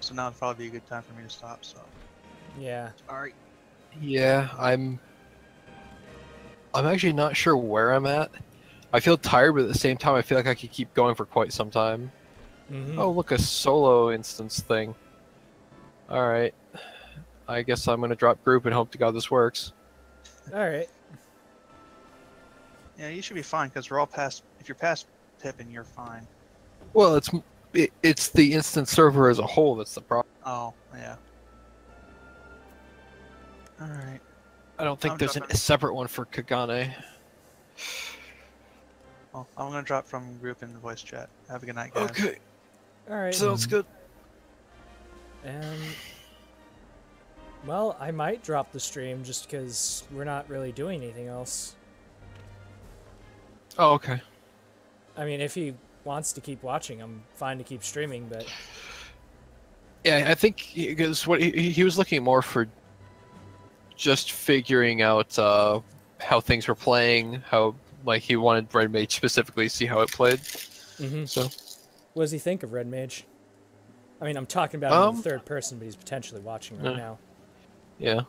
so now would probably be a good time for me to stop. So. Yeah. Alright. Yeah, I'm actually not sure where I'm at. I feel tired, but at the same time, I feel like I could keep going for quite some time. Mm-hmm. Oh, look, a solo instance thing. Alright. I guess I'm gonna drop group and hope to God this works. Alright. Yeah, you should be fine because we're all past. If you're past Pippin, you're fine. Well, it's the instance server as a whole that's the problem. Oh, yeah. Alright. I don't think there's a separate one for Kagane. Well, I'm gonna drop from group in the voice chat. Have a good night, guys. Okay. Alright. Sounds good. And... well, I might drop the stream just because we're not really doing anything else. Oh, okay. I mean, if he wants to keep watching, I'm fine to keep streaming, but... yeah, I think because what he was looking more for just figuring out how things were playing, how like he wanted Red Mage specifically to see how it played. Mm-hmm. So, what does he think of Red Mage? I mean, I'm talking about him in the third person, but he's potentially watching right now. Yeah.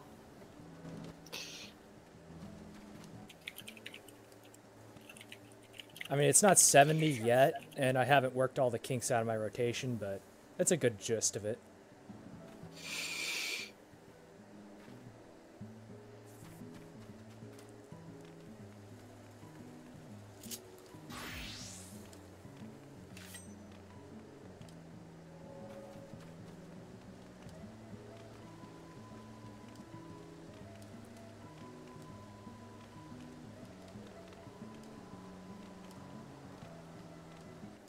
I mean, it's not 70 yet, and I haven't worked all the kinks out of my rotation, but that's a good gist of it.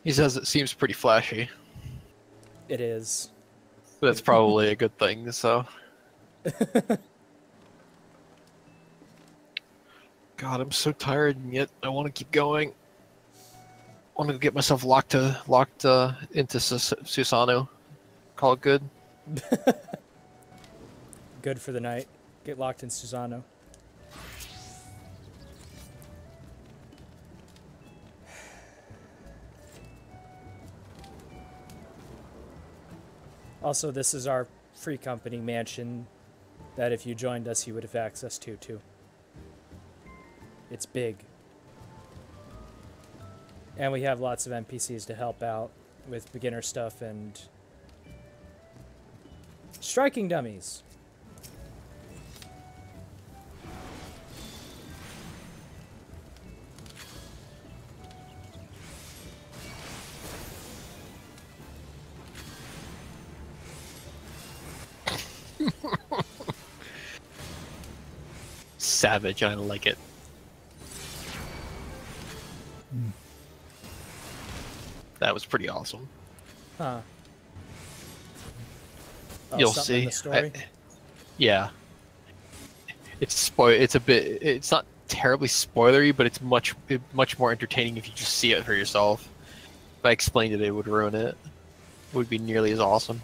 He says it seems pretty flashy. It is. That's probably a good thing, so. God, I'm so tired, and yet I want to keep going. I want to get myself locked into Susano. Call it good. Good for the night. Get locked in Susano. Also, this is our free company mansion that if you joined us, you would have access to, too. It's big. And we have lots of NPCs to help out with beginner stuff and striking dummies. Savage, I like it. That was pretty awesome. Huh. Oh, You'll something in see. the story? Yeah. It's it's not terribly spoilery, but it's much more entertaining if you just see it for yourself. If I explained it, it would ruin it. It would be nearly as awesome.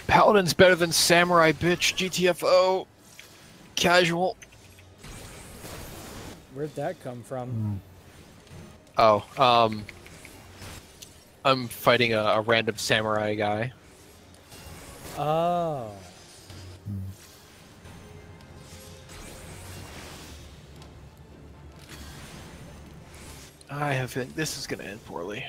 Paladin's better than Samurai, bitch. GTFO. Casual. Where'd that come from? Oh, I'm fighting a random samurai guy. Oh. I have a feeling this is gonna end poorly.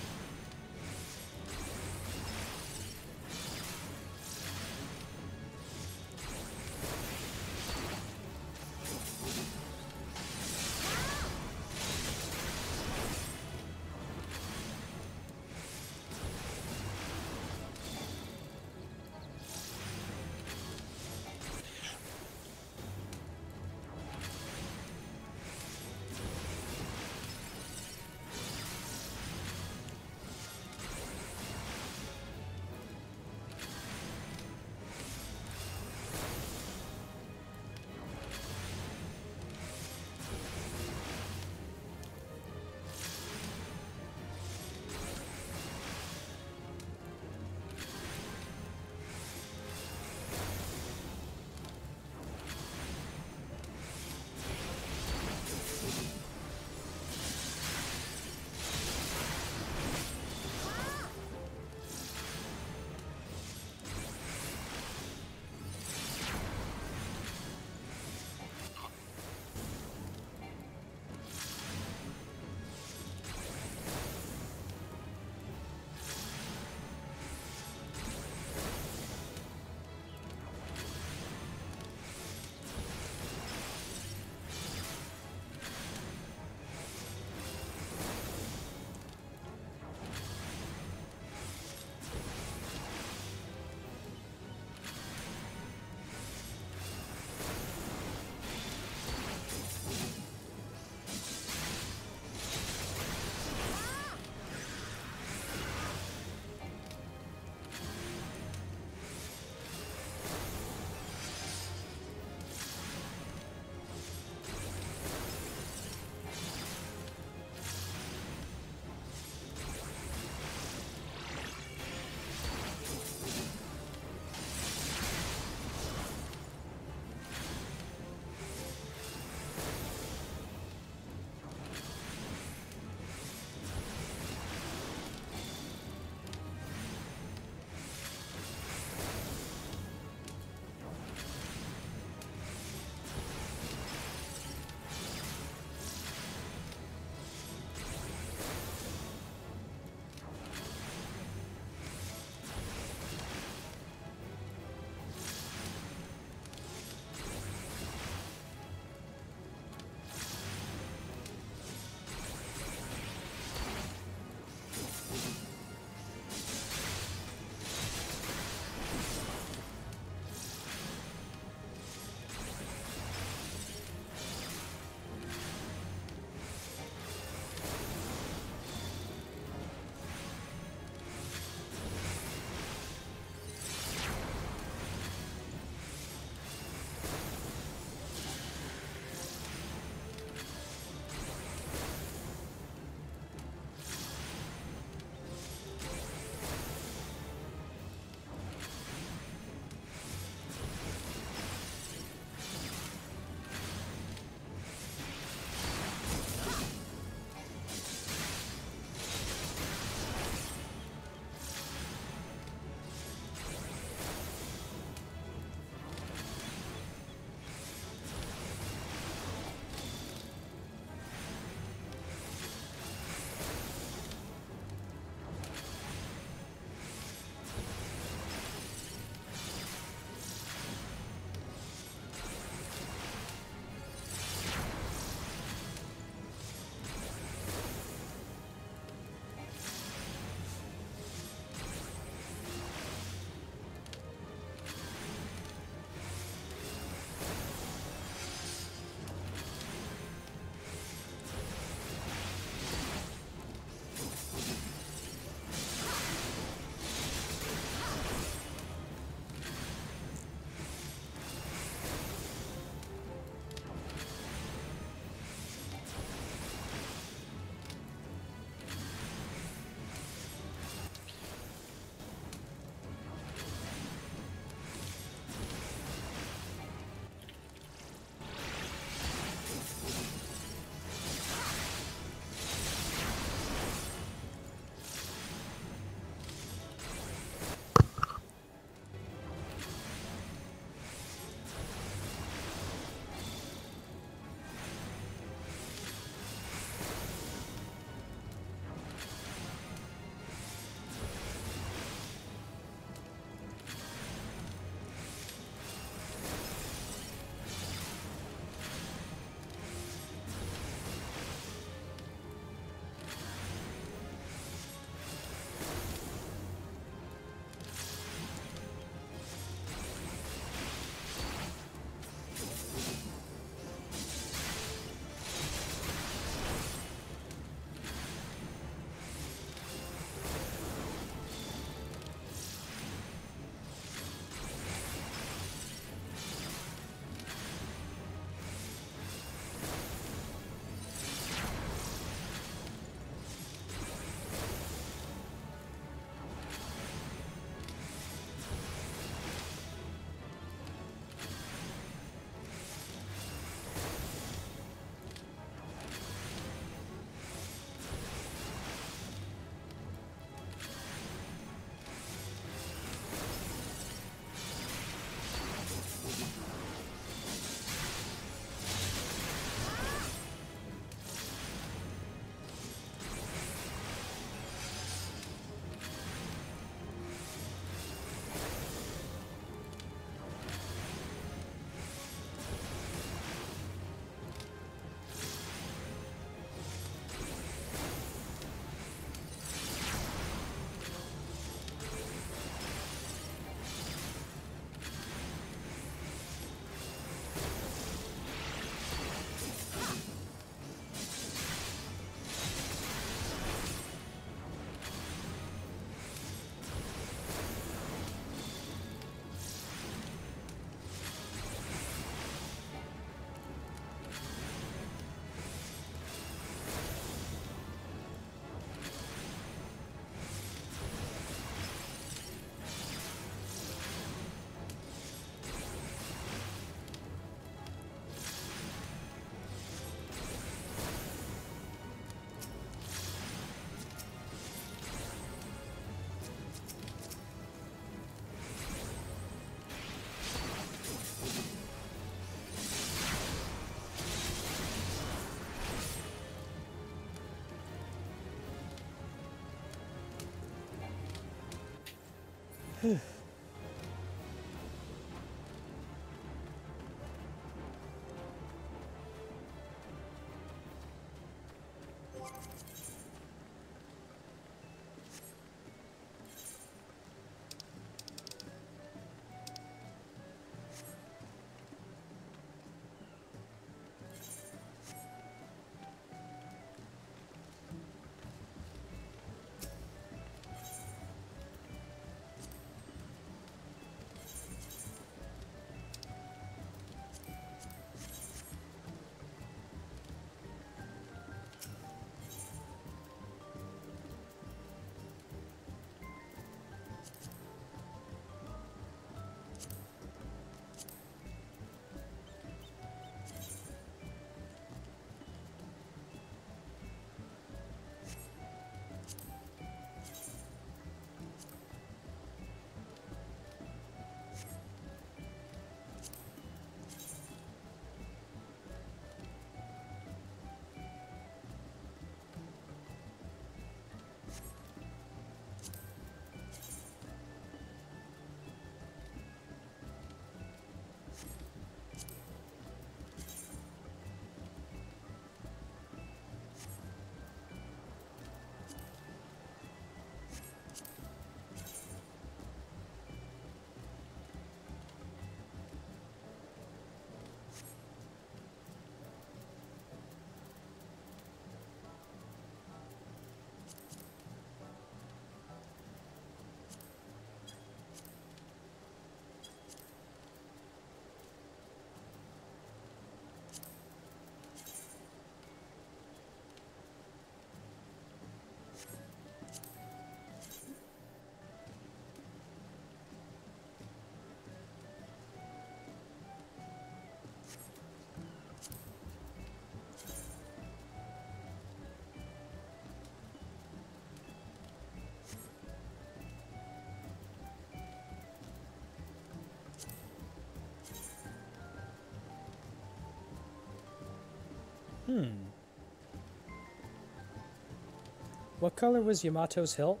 What color was Yamato's hilt?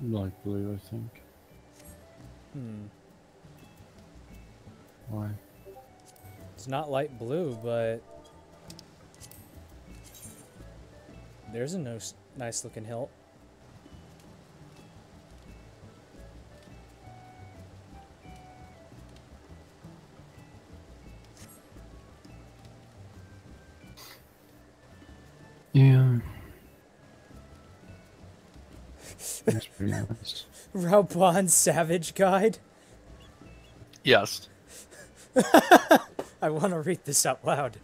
Light blue, I think. Why? It's not light blue, but there's a nice looking hilt. Yeah. That's pretty nice. Raubahn Savage Guide? Yes. I want to read this out loud.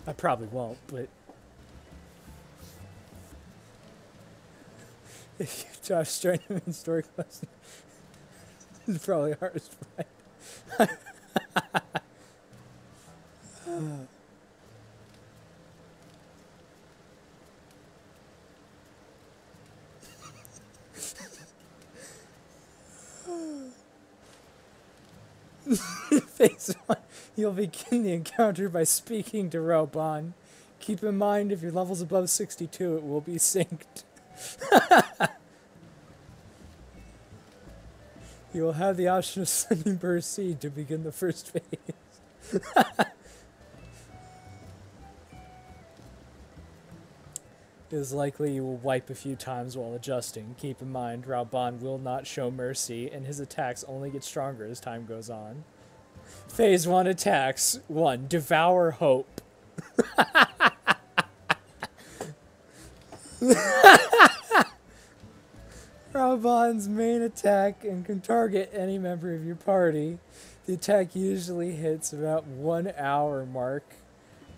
I probably won't, but... Josh joined him in story class. It's probably hardest fight. Phase 1. You'll begin the encounter by speaking to Raubahn. Keep in mind, if your level's above 62, it will be synced. You will have the option of sending Burst Seed to begin the first phase. It is likely you will wipe a few times while adjusting. Keep in mind, Raubahn will not show mercy, and his attacks only get stronger as time goes on. Phase 1 attacks. 1. Devour Hope. Raubahn's main attack and can target any member of your party. The attack usually hits about 1 hour mark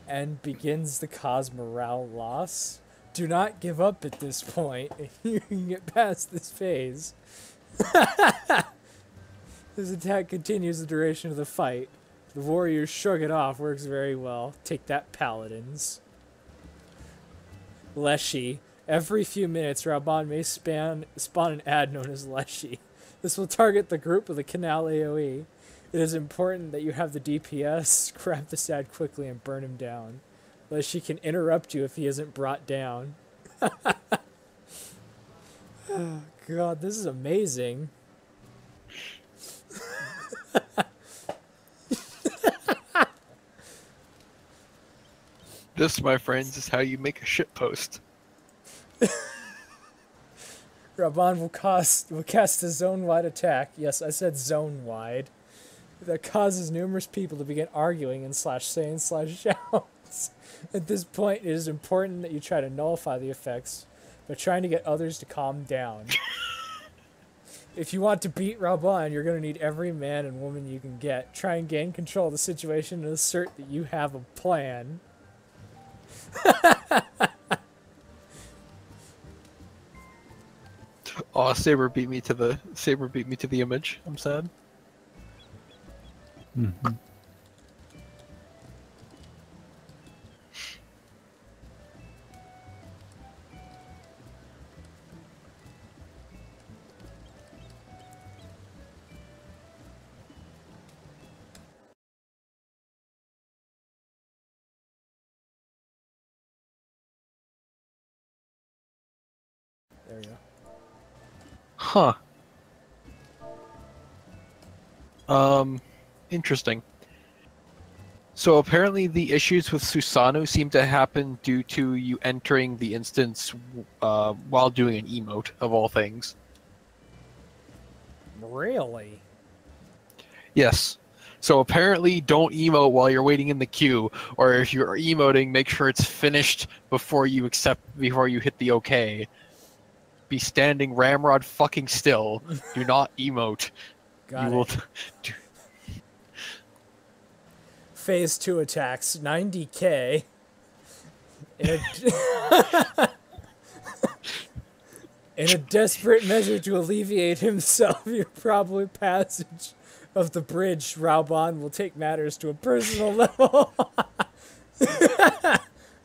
and begins to cause morale loss. Do not give up at this point. You can get past this phase. This attack continues the duration of the fight. The warriors shrug it off. Works very well. Take that, paladins. Leshy. Every few minutes, Raubahn may spawn an ad known as Leshy. This will target the group with a canal AoE. It is important that you have the DPS, grab this ad quickly, and burn him down. Leshy can interrupt you if he isn't brought down. God, this is amazing. This, my friends, is how you make a shitpost. Raubahn will cast a zone-wide attack. Yes, I said zone-wide. That causes numerous people to begin arguing and /saying/shouts. At this point, it is important that you try to nullify the effects by trying to get others to calm down. If you want to beat Raubahn, you're going to need every man and woman you can get. Try and gain control of the situation and assert that you have a plan. Oh, Saber beat me to the image. I'm sad. Mm-hmm. There we go. Huh. Interesting. So apparently the issues with Susanoo seem to happen due to you entering the instance while doing an emote, of all things. Really? Yes. So apparently don't emote while you're waiting in the queue, or if you're emoting, make sure it's finished before you hit the OK. Be standing ramrod fucking still. Do not emote. Got You will it. Phase 2 attacks 90k. In a desperate measure to alleviate himself, your probable passage of the bridge, Raubahn will take matters to a personal level.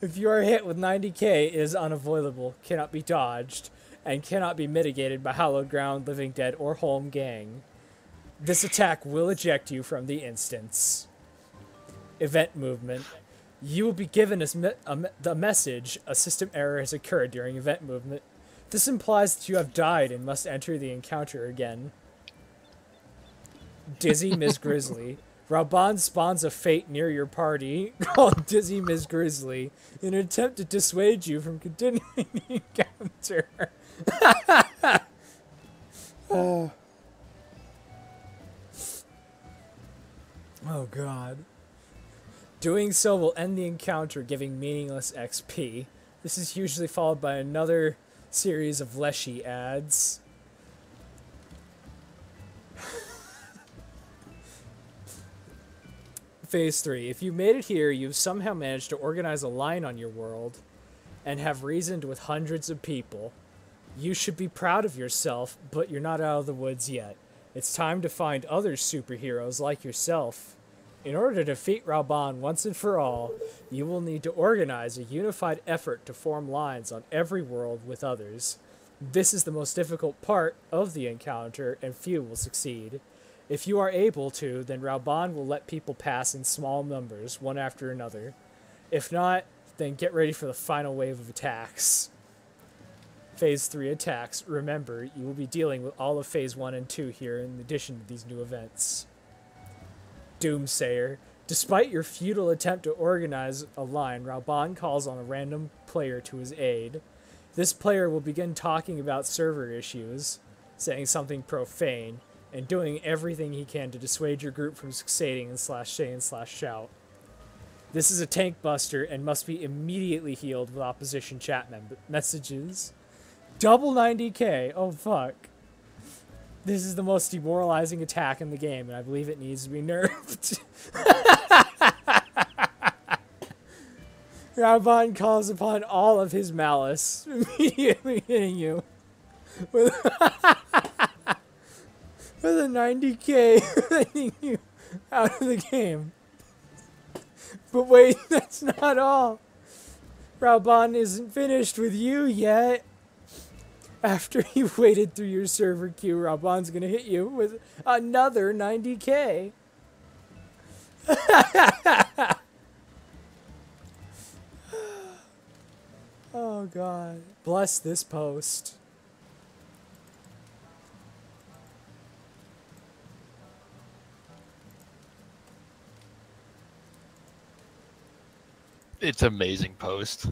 If you are hit with 90k, it is unavoidable, cannot be dodged, and cannot be mitigated by Hallowed Ground, Living Dead, or Home Gang. This attack will eject you from the instance. Event movement. You will be given the message, a system error has occurred during event movement. This implies that you have died and must enter the encounter again. Dizzy Ms. Grizzly. Raubahn spawns a fate near your party called Dizzy Ms. Grizzly in an attempt to dissuade you from continuing the encounter. Oh. Oh god. Doing so will end the encounter, giving meaningless XP. This is usually followed by another series of Leshy ads. Phase 3. If you made it here, you've somehow managed to organize a line on your world and have reasoned with hundreds of people. You should be proud of yourself, but you're not out of the woods yet. It's time to find other superheroes like yourself. In order to defeat Raubahn once and for all, you will need to organize a unified effort to form lines on every world with others. This is the most difficult part of the encounter, and few will succeed. If you are able to, then Raubahn will let people pass in small numbers, one after another. If not, then get ready for the final wave of attacks. Phase 3 attacks. Remember, you will be dealing with all of Phase 1 and 2 here in addition to these new events. Doomsayer. Despite your futile attempt to organize a line, Raubahn calls on a random player to his aid. This player will begin talking about server issues, saying something profane, and doing everything he can to dissuade your group from succeeding in /say/shout. This is a tank buster and must be immediately healed with opposition chat messages. Double 90k, oh fuck. This is the most demoralizing attack in the game, and I believe it needs to be nerfed. Raubahn calls upon all of his malice, immediately hitting you with with a 90k, letting you out of the game. But wait, that's not all. Raubahn isn't finished with you yet. After you've waited through your server queue, Raubahn's gonna hit you with another 90k. Oh god. Bless this post. It's amazing post.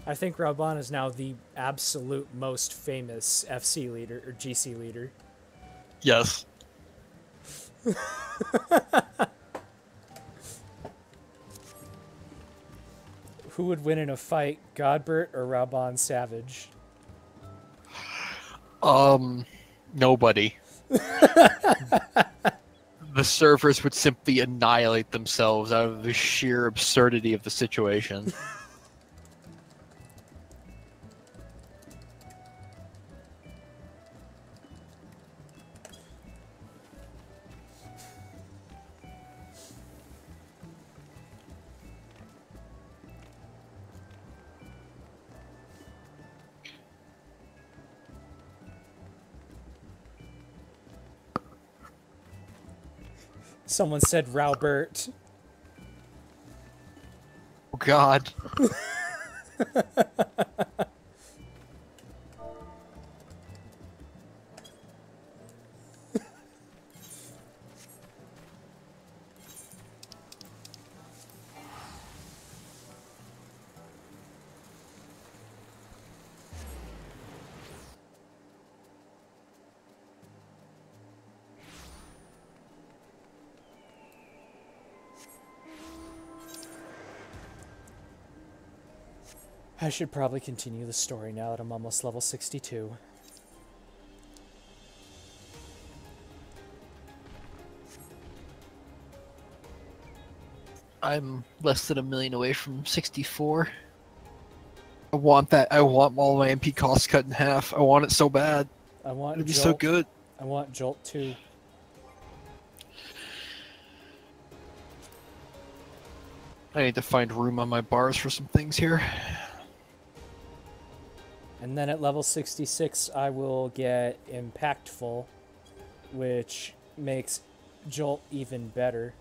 I think Raubahn is now the absolute most famous FC leader or GC leader. Yes. Who would win in a fight, Godbert or Raubahn Savage? Nobody. The servers would simply annihilate themselves out of the sheer absurdity of the situation. Someone said Raubert. Oh God. I should probably continue the story now that I'm almost level 62. I'm less than 1 million away from 64. I want that. I want all my MP costs cut in half. I want it so bad. I want It'd be Jolt. so good. I want Jolt 2. I need to find room on my bars for some things here. And then at level 66, I will get Impactful, which makes Jolt even better.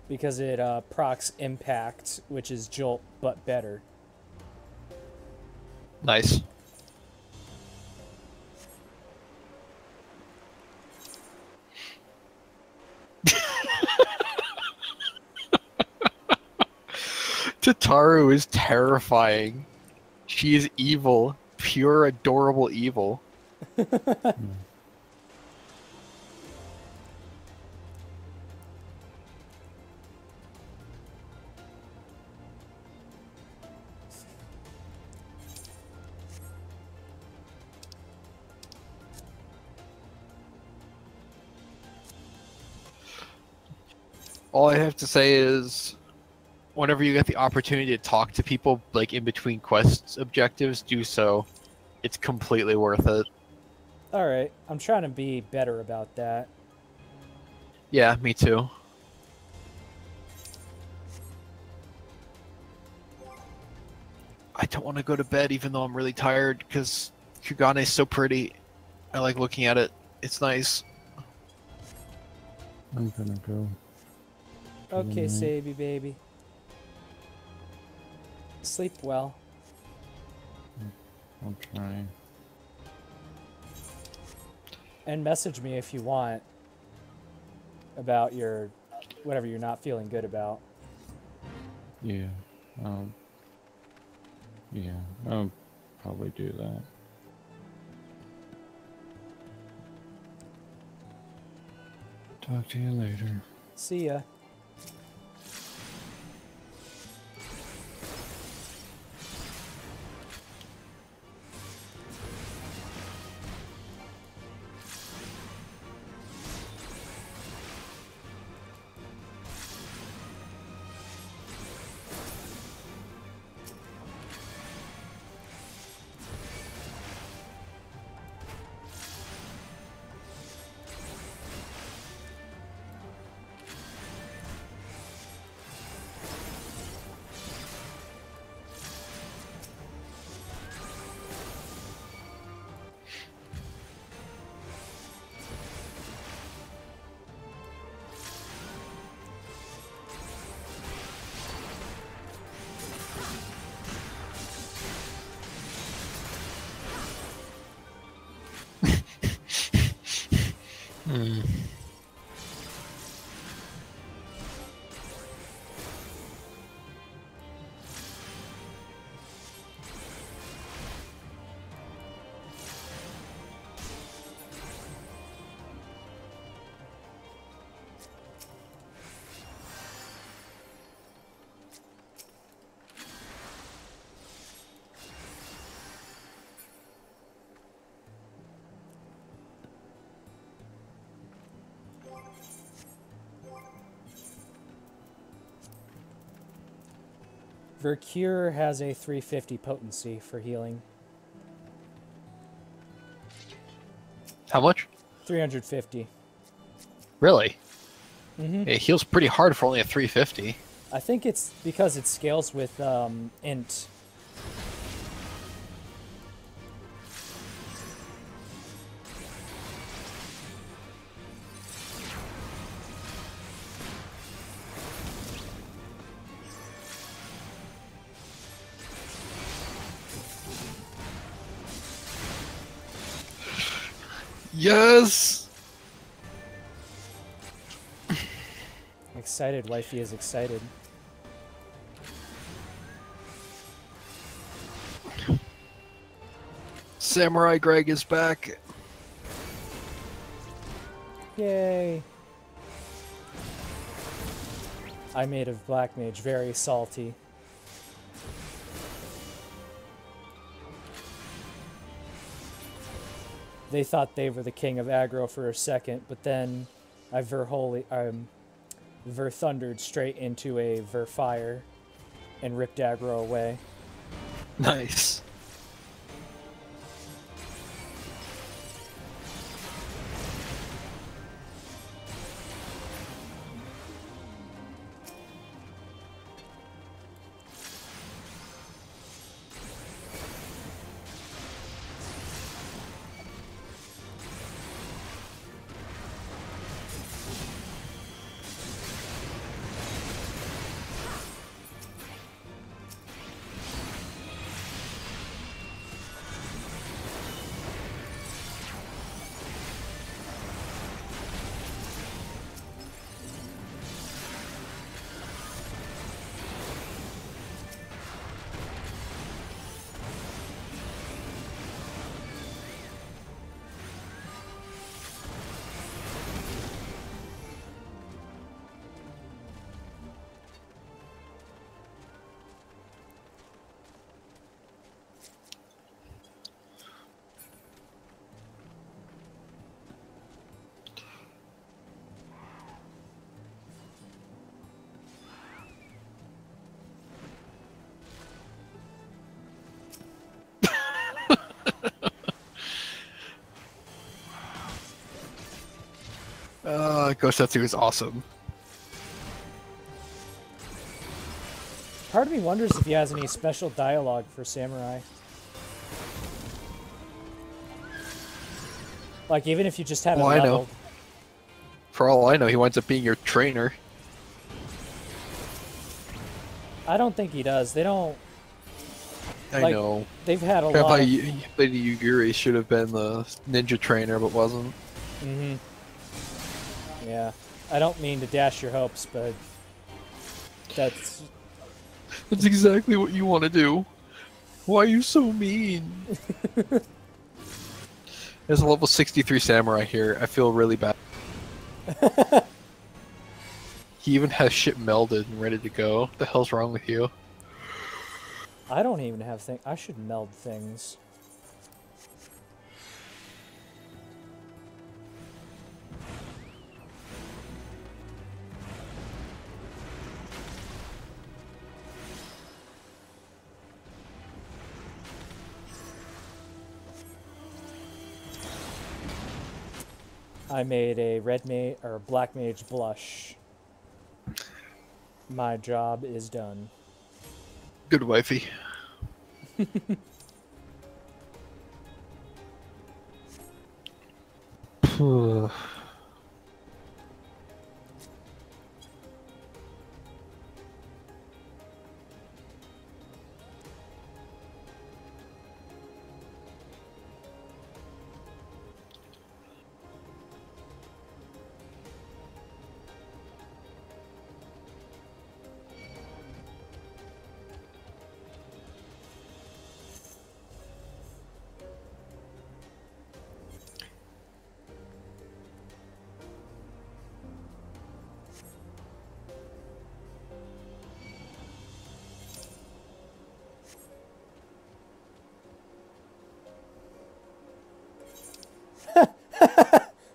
Because it procs Impact, which is Jolt, but better. Nice. Tataru is terrifying. She is evil. Pure, adorable evil. All I have to say is, whenever you get the opportunity to talk to people, like in between quests objectives, do so. It's completely worth it. Alright, I'm trying to be better about that. Yeah, me too. I don't want to go to bed even though I'm really tired because Kugane is so pretty. I like looking at it. It's nice. I'm gonna go. Okay, Saby baby. Sleep well. I'll try. And message me if you want about your whatever you're not feeling good about. Yeah. Yeah, I'll probably do that. Talk to you later. See ya. Vercure has a 350 potency for healing. How much? 350. Really? Mm-hmm. It heals pretty hard for only a 350. I think it's because it scales with int. Yes! Excited, wifey is excited. Samurai Greg is back. Yay! I made of Black Mage, very salty. They thought they were the king of aggro for a second, but then I Ver-thundered straight into a Ver-fire and ripped aggro away. Nice. Ghostatsu is awesome. Part of me wonders if he has any special dialogue for Samurai. Like, even if you just have it Well, I leveled. know. For all I know, he winds up being your trainer. I don't think he does. They don't... I Like, know. They've had a I lot thought of... Lady Yugiri should have been the ninja trainer, but wasn't. Mm-hmm. Yeah. I don't mean to dash your hopes, but... That's... That's exactly what you want to do. Why are you so mean? There's a level 63 samurai here. I feel really bad. He even has shit melded and ready to go. What the hell's wrong with you? I don't even have things. I should meld things. I made a red mage or black mage blush. My job is done. Good wifey.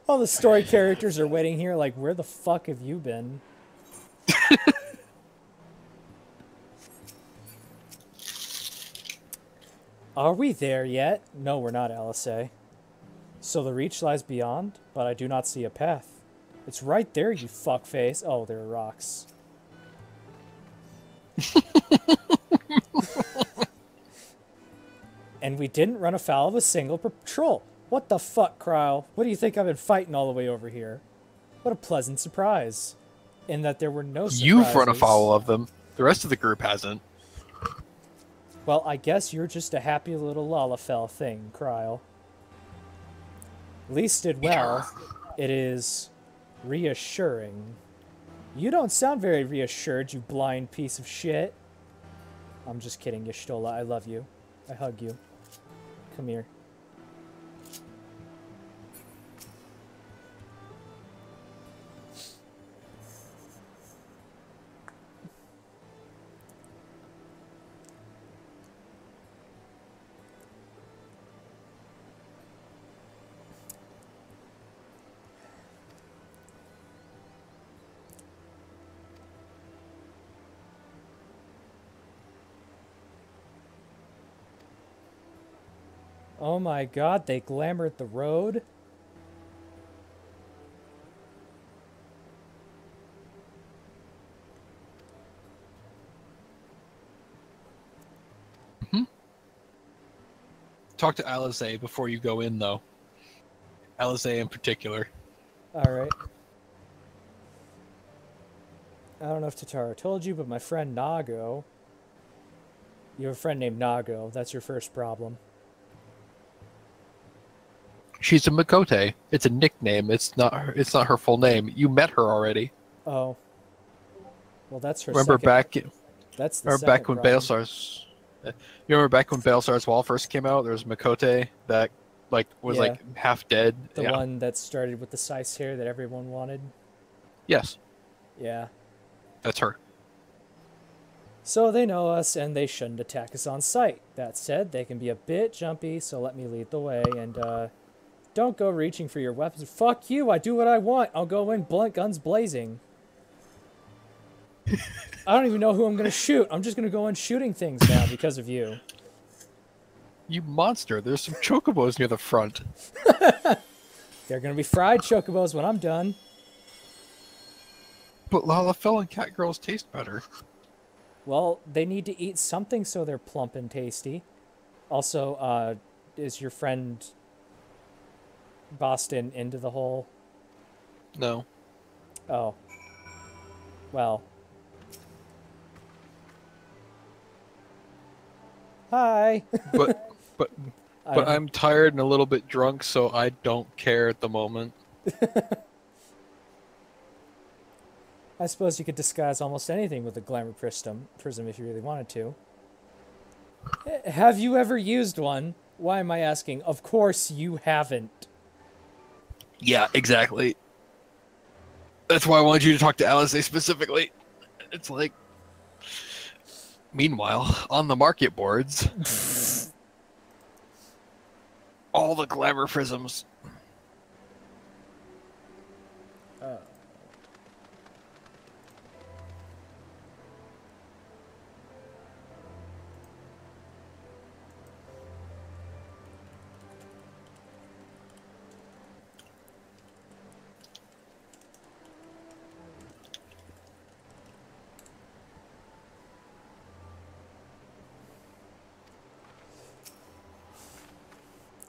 All the story characters are waiting here like, where the fuck have you been? Are we there yet? No, we're not, LSA. So the reach lies beyond, but I do not see a path. It's right there, you fuckface. Oh, there are rocks. And we didn't run afoul of a single patrol. What the fuck, Cryle? What do you think I've been fighting all the way over here? What a pleasant surprise. In that there were no surprises. You've run afoul of them. The rest of the group hasn't. Well, I guess you're just a happy little Lalafell thing, Cryle. Least did well. It is reassuring. You don't sound very reassured, you blind piece of shit. I'm just kidding, Y'shtola. I love you. I hug you. Come here. Oh my god, they glamored the road? Talk to Alizé before you go in, though. Alizé in particular. Alright. I don't know if Tatara told you, but my friend Nago... You have a friend named Nago. That's your first problem. She's a Makote. It's a nickname. It's not her full name. You met her already. Oh. Well, that's her Remember second... back... That's the Remember back when problem. Baelsar's... You remember back when Baelsar's Wall first came out? There was Makote that was Yeah. half dead. The Yeah. one that started with the size hair that everyone wanted? Yes, Yeah. that's her. So they know us, and they shouldn't attack us on sight. That said, they can be a bit jumpy, so let me lead the way, and, don't go reaching for your weapons. Fuck you, I do what I want. I'll go in guns blazing. I don't even know who I'm gonna shoot. I'm just gonna go in shooting things now because of you. You monster! There's some chocobos near the front. They're gonna be fried chocobos when I'm done. But Lalafell and Catgirls taste better. Well, they need to eat something so they're plump and tasty. Also, is your friend Boston into the whole... No. Oh. Well. Hi! But I'm tired and a little bit drunk, so I don't care at the moment. I suppose you could disguise almost anything with a glamour prism if you really wanted to. Have you ever used one? Why am I asking? Of course you haven't. Yeah, exactly. That's why I wanted you to talk to Alizé specifically. It's like... Meanwhile, on the market boards... all the glamour prisms...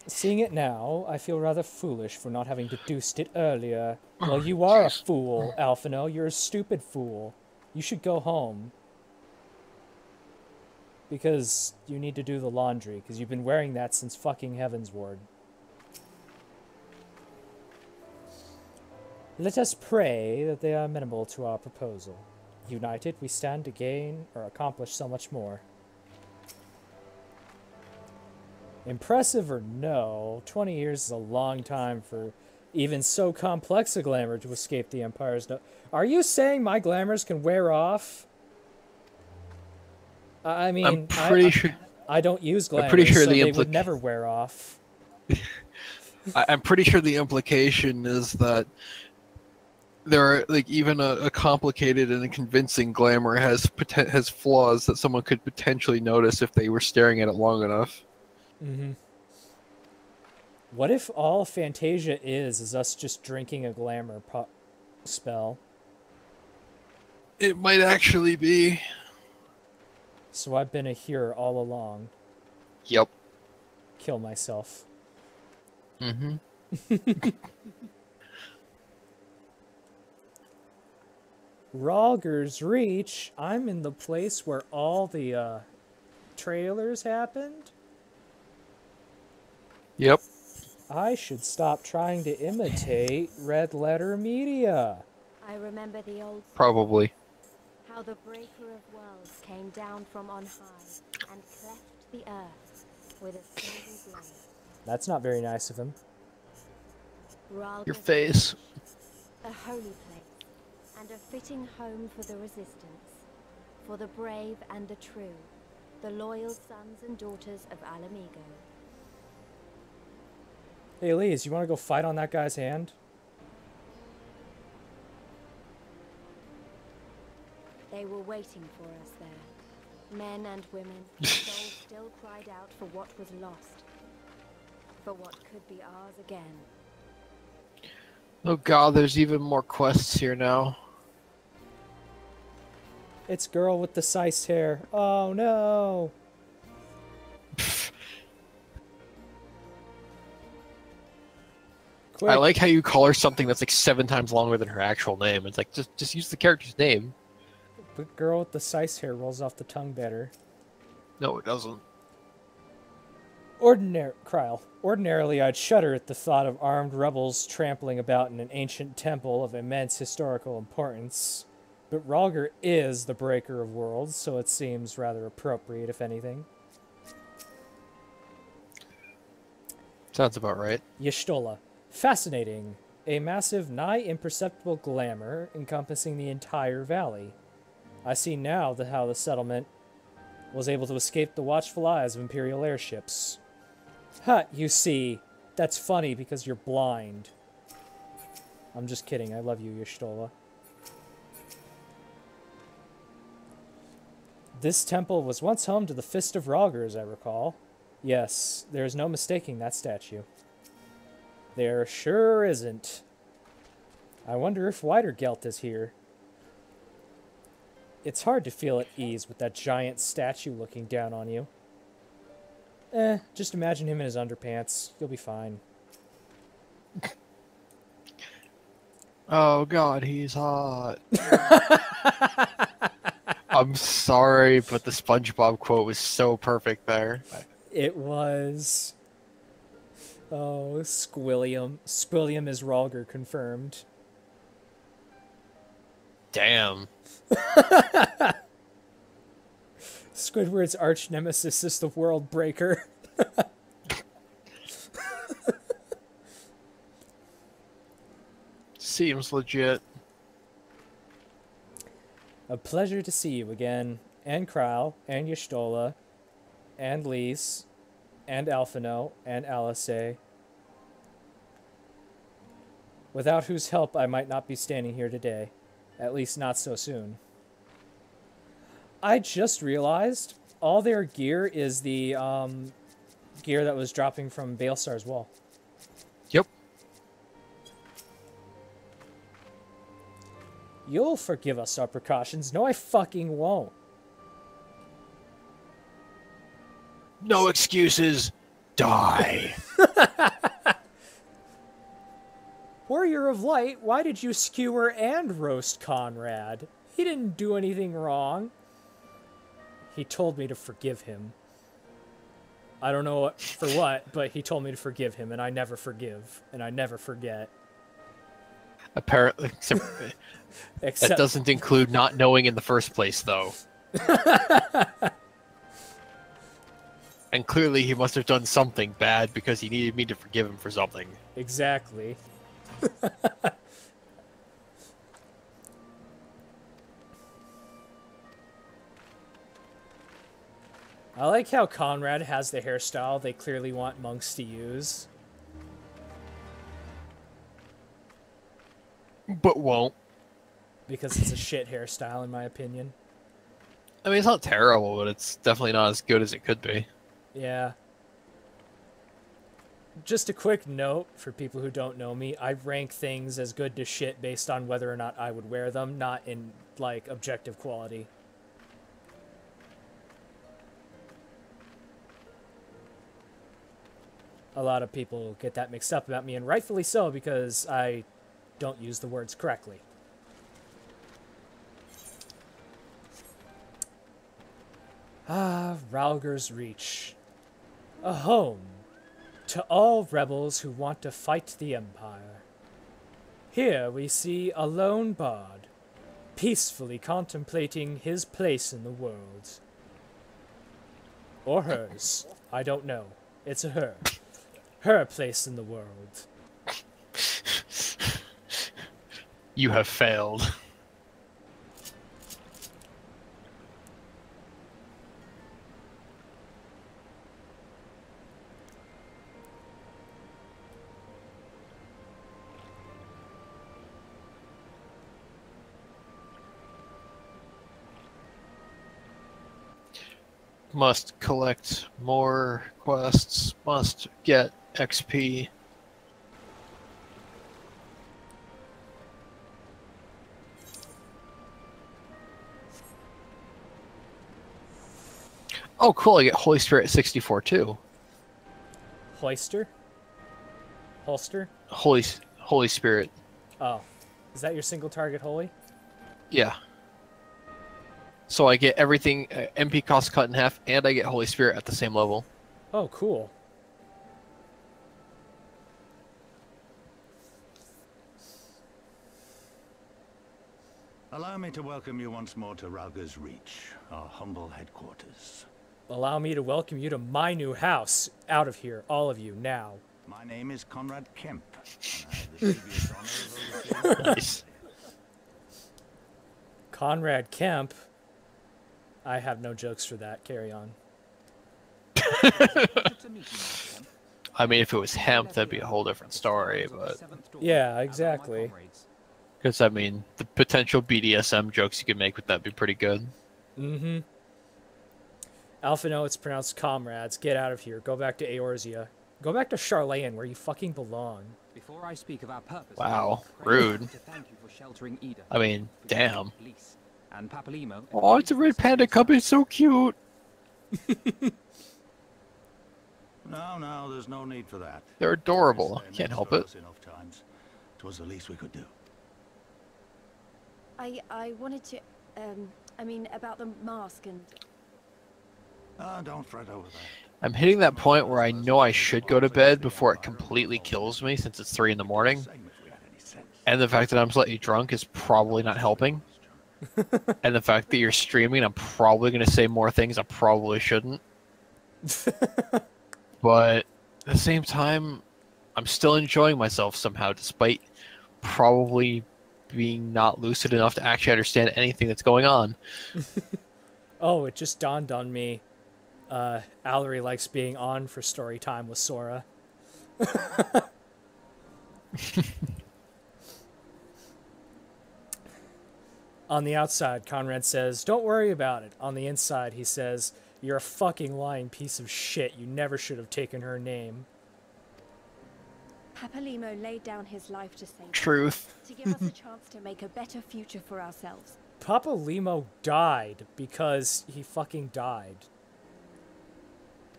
Seeing it now, I feel rather foolish for not having deduced it earlier. Well, you are a fool, Alphino. You're a stupid fool. You should go home. Because you need to do the laundry, because you've been wearing that since fucking Heaven's Ward. Let us pray that they are amenable to our proposal. United, we stand to gain or accomplish so much more. Impressive or no, 20 years is a long time for even so complex a glamour to escape the Empire's Are you saying my glamours can wear off? I mean, I'm pretty sure... I don't use glamours, pretty sure so the they would never wear off. I'm pretty sure the implication is that there are, like, even a complicated and a convincing glamour has flaws that someone could potentially notice if they were staring at it long enough. Mm-hmm. What if all Fantasia is us just drinking a glamour spell? It might actually be. So I've been a hero all along. Yep. Kill myself. Mm-hmm. Rogger's Reach. I'm in the place where all the trailers happened. Yep. I should stop trying to imitate Red Letter Media. I remember the old Probably. how the breaker of worlds came down from on high and cleft the earth with a single blade. That's not very nice of him. Ralga's Your face. a holy place and a fitting home for the resistance, for the brave and the true, the loyal sons and daughters of Alamigo. Hey, Elise, you want to go fight on that guy's hand? They were waiting for us there. Men and women, souls still cried out for what was lost, for what could be ours again. Oh god, there's even more quests here now. It's girl with the siced hair. Oh no! Quick. I like how you call her something that's like 7 times longer than her actual name. It's like, just use the character's name. The girl with the siced hair rolls off the tongue better. No, it doesn't. Ordinarily, I'd shudder at the thought of armed rebels trampling about in an ancient temple of immense historical importance. But Ralger is the breaker of worlds, so it seems rather appropriate, if anything. Sounds about right. Y'shtola. Fascinating. A massive, nigh imperceptible glamour encompassing the entire valley. I see now how the settlement was able to escape the watchful eyes of Imperial airships. Ha, you see. That's funny because you're blind. I'm just kidding. I love you, Y'shtola. This temple was once home to the Fist of Ralger, as I recall. Yes, there is no mistaking that statue. There sure isn't. I wonder if Widergelt is here. It's hard to feel at ease with that giant statue looking down on you. Just imagine him in his underpants. You'll be fine. Oh god, he's hot. I'm sorry, but the SpongeBob quote was so perfect there. It was... Oh, Squilliam. Squilliam is Ralger confirmed. Damn. Squidward's arch nemesis is the World Breaker. Seems legit. A pleasure to see you again. And Krau, and Y'shtola, and Lise, and Alphino, and Alice. Without whose help I might not be standing here today. At least not so soon. I just realized all their gear is the gear that was dropping from Baelsar's wall. Yep. You'll forgive us our precautions. No, I fucking won't. No excuses. Die. Warrior of Light, why did you skewer and roast Conrad? He didn't do anything wrong. He told me to forgive him. I don't know for what, but he told me to forgive him, and I never forgive, and I never forget. Apparently, Except that doesn't include not knowing in the first place, though. And clearly he must have done something bad because he needed me to forgive him for something. Exactly. I like how Conrad has the hairstyle they clearly want monks to use. But won't. Because it's a shit hairstyle, in my opinion. I mean, it's not terrible, but it's definitely not as good as it could be. Yeah. just a quick note for people who don't know me, I rank things as good to shit based on whether or not I would wear them, not in, like, objective quality. A lot of people get that mixed up about me, and rightfully so, because I don't use the words correctly. Ah, Ralger's Reach. A home to all rebels who want to fight the Empire. Here we see a lone bard, peacefully contemplating his place in the world. Or hers. I don't know. It's a her. Her place in the world. You have failed. Must collect more quests, must get XP. Oh, cool, I get Holy Spirit at 64 too. Hoister? Holster? Holy Spirit. Oh. Is that your single target holy? Yeah. So I get everything, MP cost cut in half, and I get Holy Spirit at the same level. Oh, cool. Allow me to welcome you once more to Ralger's Reach, our humble headquarters. Allow me to welcome you to my new house. Out of here, all of you, now. My name is Conrad Kemp, and I have the dubious honor of overseeing... Nice. Conrad Kemp. I have no jokes for that. Carry on. I mean, if it was hemp, that'd be a whole different story, but... Yeah, exactly. Because, I mean, the potential BDSM jokes you could make with that would be pretty good. Mm-hmm. Alpha, no, it's pronounced comrades. Get out of here. Go back to Eorzea. Go back to Charlayan, where you fucking belong. Before I speak of our purpose, Wow, rude. to thank you for sheltering Ida. I mean, damn. And Papalimo. Oh, it's a red panda cub, it's so cute! No, there's no need for that. They're adorable. They Can't made help for it. us enough times. It was the least we could do. I wanted to, I mean, about the mask and... Don't fret over that. I'm hitting that point where I know I should go to bed before it completely kills me, since it's 3 in the morning. Same if we had any sense. And the fact that I'm slightly drunk is probably not helping. And the fact that you're streaming, I'm probably going to say more things I probably shouldn't. But at the same time, I'm still enjoying myself somehow, despite probably being not lucid enough to actually understand anything that's going on. Oh, it just dawned on me. Allery likes being on for story time with Sora. On the outside, Conrad says, "Don't worry about it." On the inside, he says, "You're a fucking lying piece of shit. You never should have taken her name." Papalimo laid down his life to save us, Truth. to give us a chance to make a better future for ourselves. Papa Limo died because he fucking died.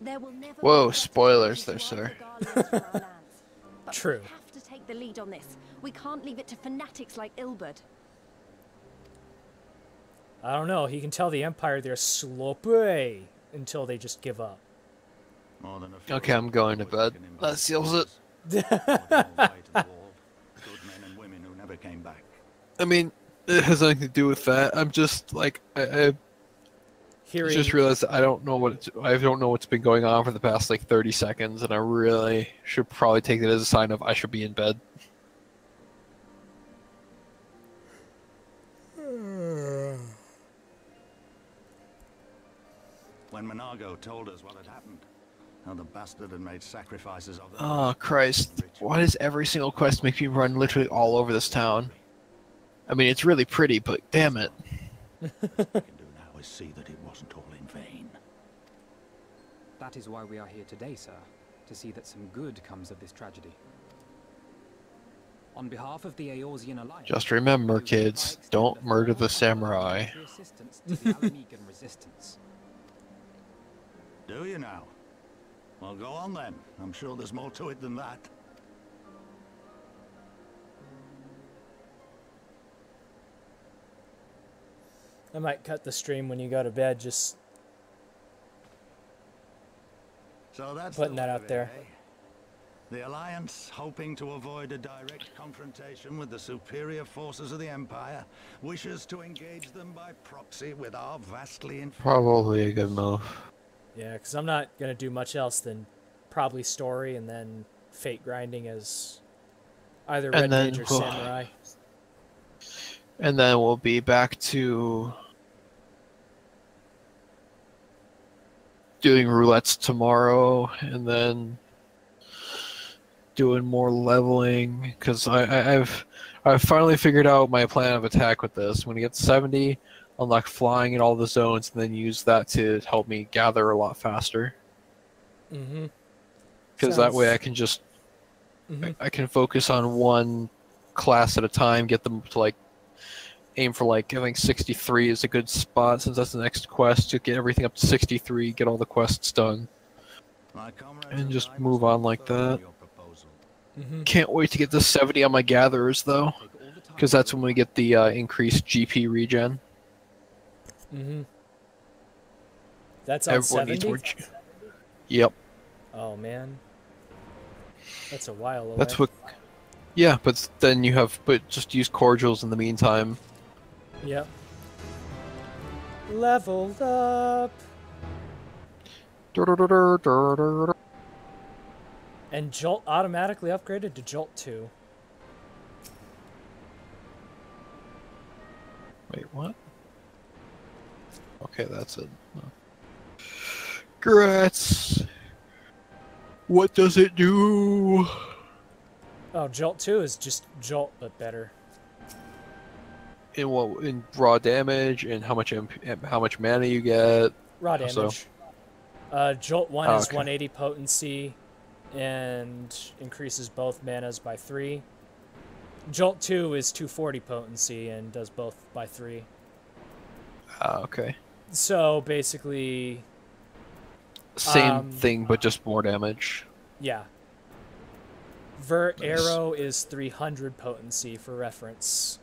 There will never Whoa, be a better spoilers country there, to sir. arm the Guardians for our lands. But True. we have to take the lead on this. We can't leave it to fanatics like Ilbert. I don't know. He can tell the Empire they're sloppy until they just give up. More than a few Okay, I'm going to bed. That seals it. Good men and women who never came back. I mean, it has nothing to do with that. I'm just like I Hearing just realized that I don't know what's been going on for the past like 30 seconds, and I really should probably take it as a sign of I should be in bed. When Monago told us what had happened, how the bastard had made sacrifices of them. Oh Christ! Why does every single quest make me run literally all over this town? I mean, it's really pretty, but damn it. What we can do now is see that it wasn't all in vain. That is why we are here today, sir. to see that some good comes of this tragedy. On behalf of the Eorzean Alliance, Just remember, we hereby kids, extend don't a murder full the samurai. military assistance to the Alamegan resistance. Do you now? Well, go on then. I'm sure there's more to it than that. I might cut the stream when you go to bed, just So that's putting the that way out of it, there. eh? The Alliance, hoping to avoid a direct confrontation with the superior forces of the Empire, wishes to engage them by proxy with our vastly inferior... Probably a good move. Yeah, because I'm not going to do much else than probably story and then fate grinding as either Red And then Mage or we'll- Samurai. And then we'll be back to doing roulettes tomorrow, and then doing more leveling, because I've finally figured out my plan of attack with this. When you get to 70, unlock flying in all the zones, and then use that to help me gather a lot faster. Mm-hmm. Because that way I can just I can focus on one class at a time, get them to like aim for like I think 63 is a good spot since that's the next quest to get everything up to 63, get all the quests done. My comrades And and just I move must on like confirm that. your proposal. Can't wait to get to 70 on my gatherers though, Take all the time because that's when we get the increased GP regen. Mm-hmm. That's on Everyone 70? needs more. Yep, Oh, man. That's a while away. that's what. Yeah, but then you have just use cordials in the meantime. Yep. Leveled up. And Jolt automatically upgraded to Jolt 2. Wait, what? Okay, that's it. Grats. What does it do? Oh, Jolt 2 is just Jolt, but better. In what? In raw damage, and how much how much mana you get? Raw Also- damage. Jolt 1 Oh, is okay. 180 potency and increases both manas by 3. Jolt 2 is 240 potency and does both by 3. Okay. So basically, Same thing, but just more damage. yeah. Vert Nice. Arrow is 300 potency for reference.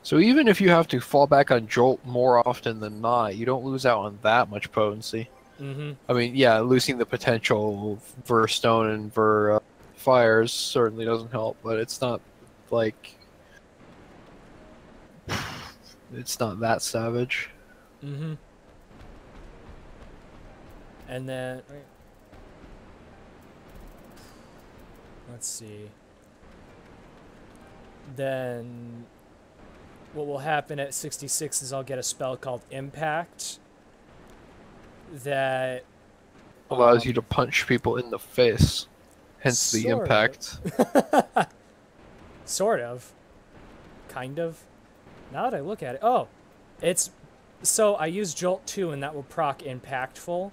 So even if you have to fall back on Jolt more often than not, you don't lose out on that much potency. Mm-hmm. I mean, yeah, losing the potential Ver Stone and Ver Fires certainly doesn't help, but it's not like it's not that savage. Mm-hmm. And then let's see. Then what will happen at 66 is I'll get a spell called Impact that Allows you to punch people in the face, hence the Sort of. impact. Sort of. Kind of. Now that I look at it. Oh, it's... So I use Jolt 2 and that will proc Impactful.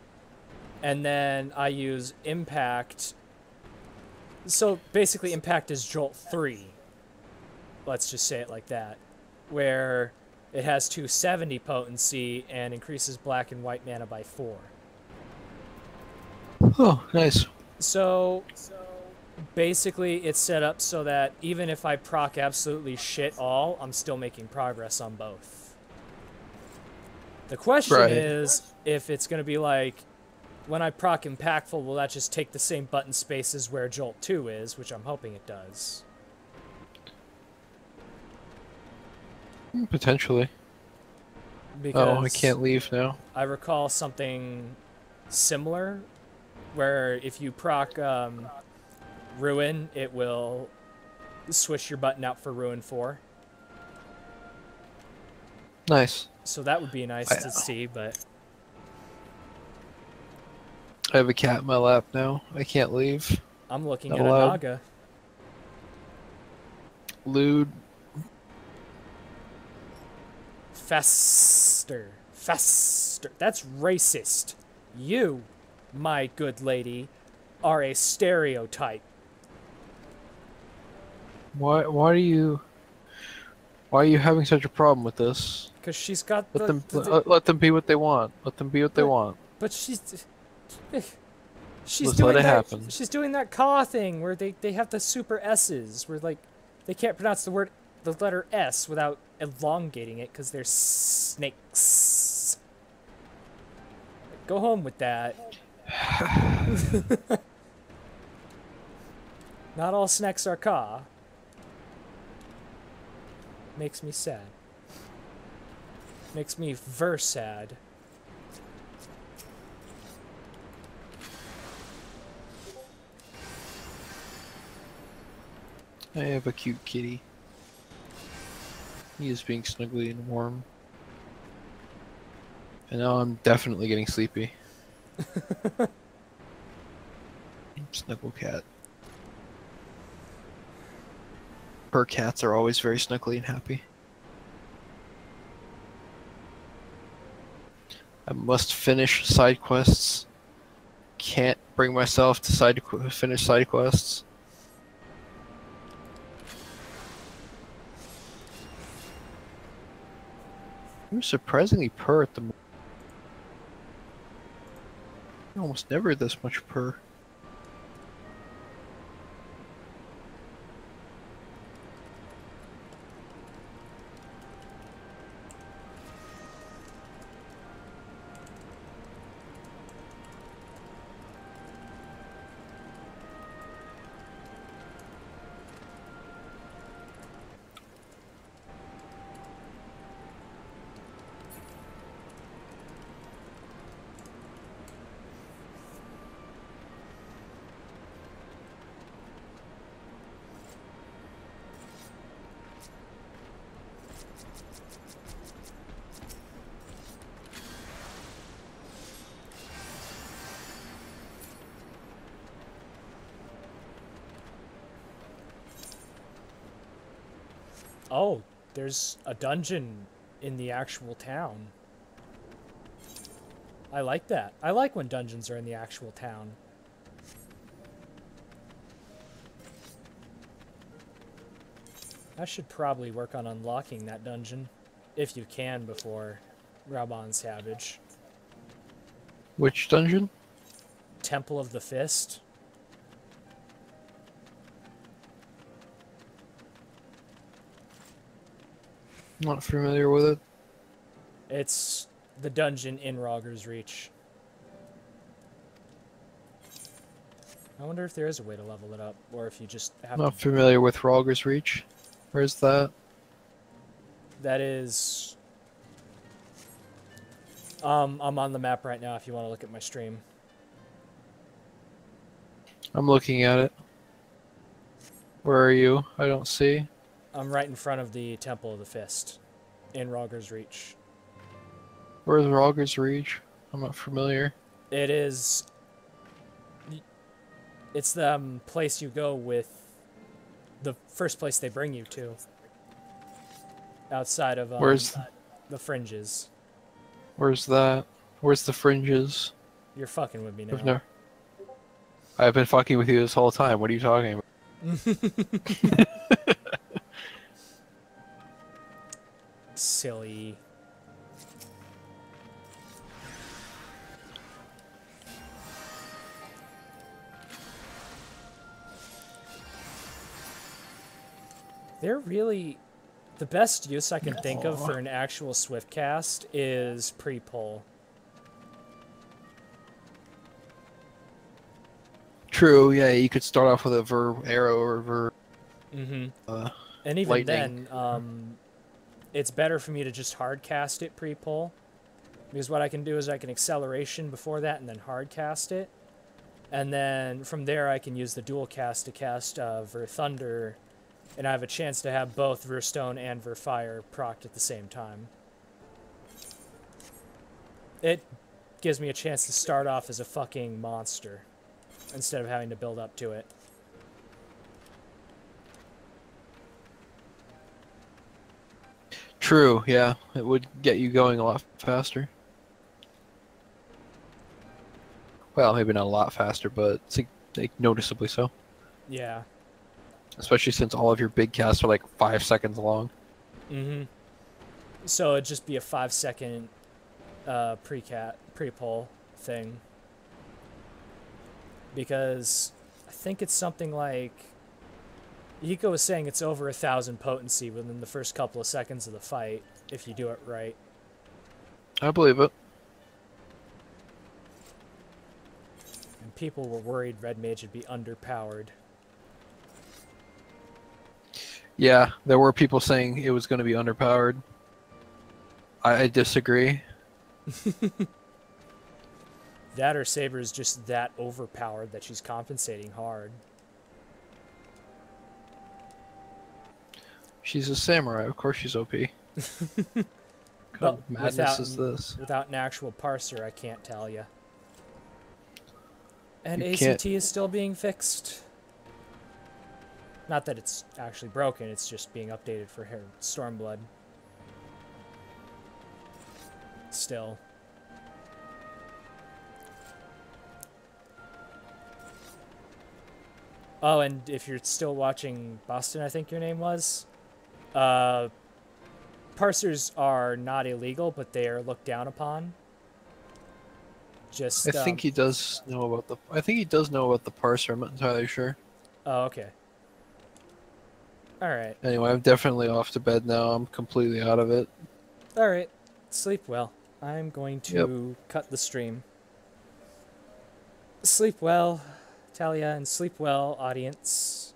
And then I use Impact. So basically Impact is Jolt 3. Let's just say it like that. Where it has 270 potency and increases black and white mana by 4. Oh, nice. So basically it's set up so that even if I proc absolutely shit all, I'm still making progress on both. The question Right. is if it's going to be like, when I proc Impactful, will that just take the same button spaces where Jolt 2 is, which I'm hoping it does. Potentially. Because Oh, I can't leave now. I recall something similar where if you proc Ruin, it will swish your button out for Ruin 4. Nice. So that would be nice to see, but I have a cat in my lap now. I can't leave. I'm looking Not at allowed. a Naga. Lewd. Faster. Faster. That's racist. You. my good lady, are a stereotype. Why are you having such a problem with this? Because she's got Let them be what they want. Let them be what they want. But she's Let's doing let it that. happen. She's doing that caw thing where they have the super S's where like they can't pronounce the letter S without elongating it because they're snakes. Go home with that. Not all snakes are caw. Makes me sad. Makes me ver sad. I have a cute kitty. He is being snuggly and warm. And now I'm definitely getting sleepy. Snuggle cat. Her cats are always very snuggly and happy. I must finish side quests. Can't bring myself to finish side quests. You're surprisingly purr at the moment. Almost never this much purr. Oh, there's a dungeon in the actual town. I like that. I like when dungeons are in the actual town. I should probably work on unlocking that dungeon, if you can, before Raubahn Savage. Which dungeon? Temple of the Fist. Not familiar with it. It's the dungeon in Rogger's Reach. I wonder if there is a way to level it up, or if you just have Not to... familiar with Rogger's Reach. Where's that? That is... I'm on the map right now if you want to look at my stream. I'm looking at it. Where are you? I don't see. I'm right in front of the Temple of the Fist, in Rogger's Reach. Where's Rogger's Reach? I'm not familiar. It is... It's the place you go with... The first place they bring you to. Outside of Where's the Fringes. Where's that? Where's the Fringes? You're fucking with me now. I've been fucking with you this whole time. What are you talking about? Silly. They're really... The best use I can think of for an actual swift cast is pre-pull. True, yeah, you could start off with a ver arrow or ver. And even lightning. then, it's better for me to just hard cast it pre-pull, because what I can do is I can acceleration before that and then hard cast it, and then from there I can use the dual cast to cast Ver Thunder, and I have a chance to have both Ver Stone and Ver Fire procced at the same time. It gives me a chance to start off as a fucking monster instead of having to build up to it. True, yeah, it would get you going a lot faster. Well, maybe not a lot faster, but like noticeably so. Yeah. Especially since all of your big casts are like 5 seconds long. Mm-hmm. So it'd just be a 5-second pre-poll thing. Because I think it's something like Hiko was saying it's over 1,000 potency within the first couple of seconds of the fight if you do it right. I believe it. And people were worried Red Mage would be underpowered. Yeah, there were people saying it was going to be underpowered. I disagree. That or Saber's just that overpowered that she's compensating hard. She's a samurai, of course she's OP. What kind But of madness is this? Without an actual parser, I can't tell you. And You ACT can't- is still being fixed. Not that it's actually broken, it's just being updated for her Stormblood. Still. Oh, and if you're still watching Boston, I think your name was, parsers are not illegal, but they are looked down upon. Just I think he does know about the. I think he does know about the parser. I'm not entirely sure. Oh, okay. All right. Anyway, I'm definitely off to bed now. I'm completely out of it. All right. Sleep well. I'm going to cut the stream. Sleep well, Talia, and sleep well, audience.